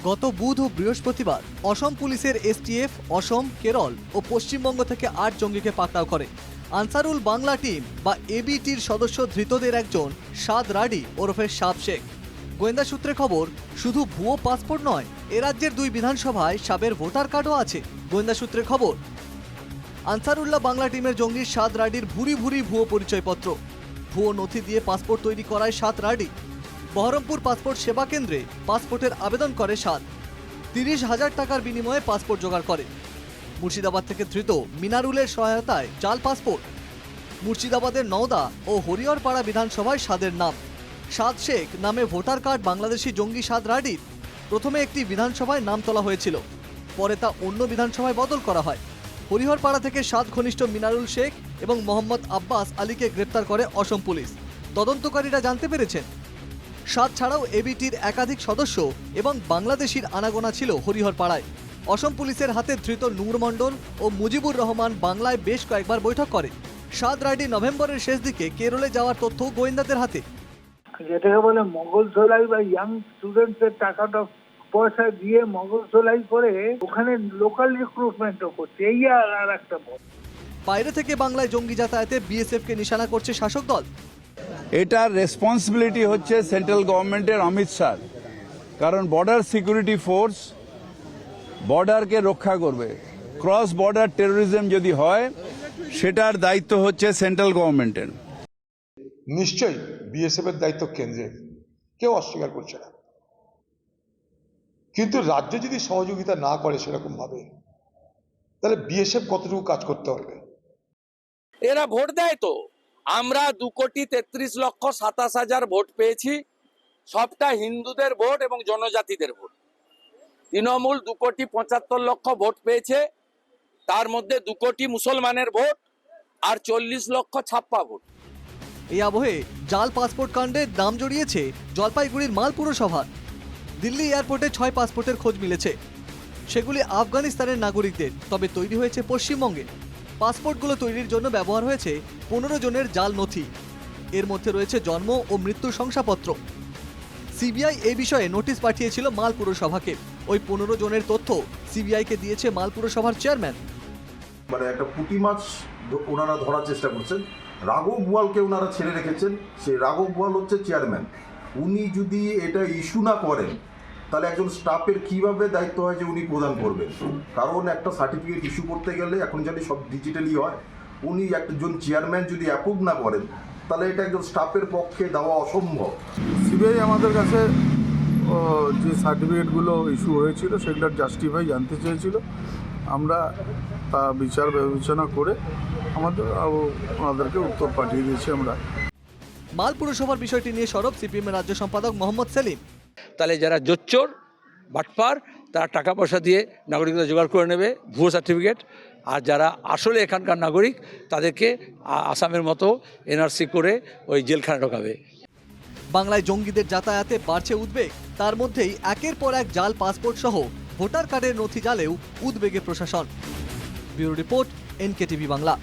গত বুধ ও বৃহস্পতিবার অসম পুলিশের এসটিএফ অসম, কেরল ও পশ্চিমবঙ্গ থেকে ৮ জঙ্গিকে পাকড়াও করে। আনসারুল বাংলা টিম বা এবিটির সদস্য ধৃতদের একজন সাদ রাডি ওরফে সাব শেখ। গোয়েন্দা সূত্রে খবর, শুধু ভুয়ো পাসপোর্ট নয়, এ রাজ্যের 2 বিধানসভায় সাবের ভোটার কার্ডও আছে। গোয়েন্দা সূত্রে খবর, আনসারুল্লাহ বাংলা টিমের জঙ্গি সাদ রাডির ভুরি ভুরি ভুয়ো পরিচয়পত্র, ভুয়ো নথি দিয়ে পাসপোর্ট তৈরি করায় সাদ রাডি। বহরমপুর পাসপোর্ট সেবা কেন্দ্রে পাসপোর্টের আবেদন করে সাদ, 30,000 টাকার বিনিময়ে পাসপোর্ট জোগাড় করে। মুর্শিদাবাদ থেকে ধৃত মিনারুলের সহায়তায় জাল পাসপোর্ট। মুর্শিদাবাদের নওদা ও হরিহরপাড়া বিধানসভায় সাদের নাম। সাদ শেখ নামে ভোটার কার্ড বাংলাদেশি জঙ্গি সাদ রাডির। প্রথমে একটি বিধানসভায় নাম তোলা হয়েছিল, পরে তা অন্য বিধানসভায় বদল করা হয়। হরিহরপাড়া থেকে সাদ ঘনিষ্ঠ মিনারুল শেখ এবং মোহাম্মদ আব্বাস আলীকে গ্রেপ্তার করে অসম পুলিশ। তদন্তকারীরা জানতে পেরেছেন, সাদ ছাড়াও এবিটির একাধিক সদস্য এবং বাংলাদেশির আনাগোনা ছিল হরিহরপাড়ায়। অসম পুলিশের হাতে ধৃত নূর মণ্ডল ও মুজিবুর রহমান বাংলায় বেশ কয়েকবার বৈঠক করে। সাদ রাডি নভেম্বরের শেষ দিকে কেরলে যাওয়ার তথ্য গোয়েন্দাদের হাতে। যেটাকে বলে মগল ধোলাই বা ইয়াং স্টুডেন্টদের টাকাটা পয়সা দিয়ে মগল ধোলাই করে ওখানে লোকাল রিক্রুটমেন্টও করছে, এই আর একটা বড়। বাইরে থেকে বাংলায় জঙ্গি যাতায়াতে বিএসএফকে নিশানা করছে শাসক দল। এটার রেসপন্সিবিলিটি হচ্ছে সেন্ট্রাল গভর্নমেন্টের, অমিত শাহ। কারণ বর্ডার সিকিউরিটি ফোর্স বর্ডারকে রক্ষা করবে। ক্রস বর্ডার টেরোরিজম যদি হয় সেটার দায়িত্ব হচ্ছে সেন্ট্রাল গভর্নমেন্টের। নিশ্চয়ই বিএসএফ এর দায়িত্ব কেন্দ্রের, কেউ অস্বীকার করছে না, কিন্তু রাজ্য যদি সহযোগিতা না করে সেরকম ভাবে, তাহলে বিএসএফ কতটুকু কাজ করতে হবে? এরা ভোট দেয় তো। আমরা 2,33,27,000 ভোট পেয়েছি, সবটা হিন্দুদের ভোট এবং জনজাতিদের ভোট। তৃণমূল 2,75,00,000 ভোট পেয়েছে, তার মধ্যে 2 কোটি মুসলমানের ভোট আর 40 লক্ষ ছাপ্পা ভোট। এই আবহে জাল পাসপোর্ট কাণ্ডে নাম জড়িয়েছে জলপাইগুড়ির মাল পুরসভার। দিল্লি এয়ারপোর্টে 6 পাসপোর্টের খোঁজ মিলেছে, সেগুলি আফগানিস্তানের নাগরিকদের, তবে তৈরি হয়েছে পশ্চিমবঙ্গে। পাসপোর্টগুলো তৈরির জন্য ব্যবহার হয়েছে 15 জনের জাল নথি। এর মধ্যে রয়েছে জন্ম ও মৃত্যুর শংসাপত্র। সিবিআই এই বিষয়ে নোটিশ পাঠিয়েছিল মাল পুরসভাকে। ওই 15 জনের তথ্য সিবিআইকে দিয়েছে মাল পুরসভার চেয়ারম্যান। মানে একটা পুঁটি মাছ ওনারা ধরার চেষ্টা করছেন, রাঘব বোয়ালকে ওনারা ছেড়ে রেখেছেন। সেই রাঘব বোয়াল হচ্ছে চেয়ারম্যান। উনি যদি এটা ইস্যু না করেন তাহলে একজন স্টাফের কিভাবে দায়িত্ব হয় যে উনি প্রদান করবেন? কারণ একটা সার্টিফিকেট ইস্যু করতে গেলে এখন জানি সব ডিজিটালি হয়। উনি একজন চেয়ারম্যান যদি অ্যাপ্রুভ না করেন তাহলে এটা একজন স্টাফের পক্ষে দেওয়া অসম্ভব। সিবিআই আমাদের কাছে যে সার্টিফিকেটগুলো ইস্যু হয়েছিল সেগুলোর জাস্টিফাই জানতে চেয়েছিল। আমরা তা বিচার বিবেচনা করে আমাদেরকে উত্তর পাঠিয়ে দিয়েছি। আমরা মাল পুরসভার বিষয়টি নিয়ে সরব সিপিএমের রাজ্য সম্পাদক মোহাম্মদ সেলিম। তাহলে যারা জোচ্চোর বাটপার তারা টাকা পয়সা দিয়ে নাগরিকতা জোগাড় করে নেবে, ভুয়ো সার্টিফিকেট। আর যারা আসলে এখানকার নাগরিক তাদেরকে আসামের মতো এনআরসি করে ওই জেলখানে ঢোকাবে। বাংলায় জঙ্গিদের যাতায়াতে বাড়ছে উদ্বেগ। তার মধ্যেই একের পর এক জাল পাসপোর্ট সহ ভোটার কার্ডের নথি জালেও উদ্বেগে প্রশাসন। Bureau report, NKTV Bangla.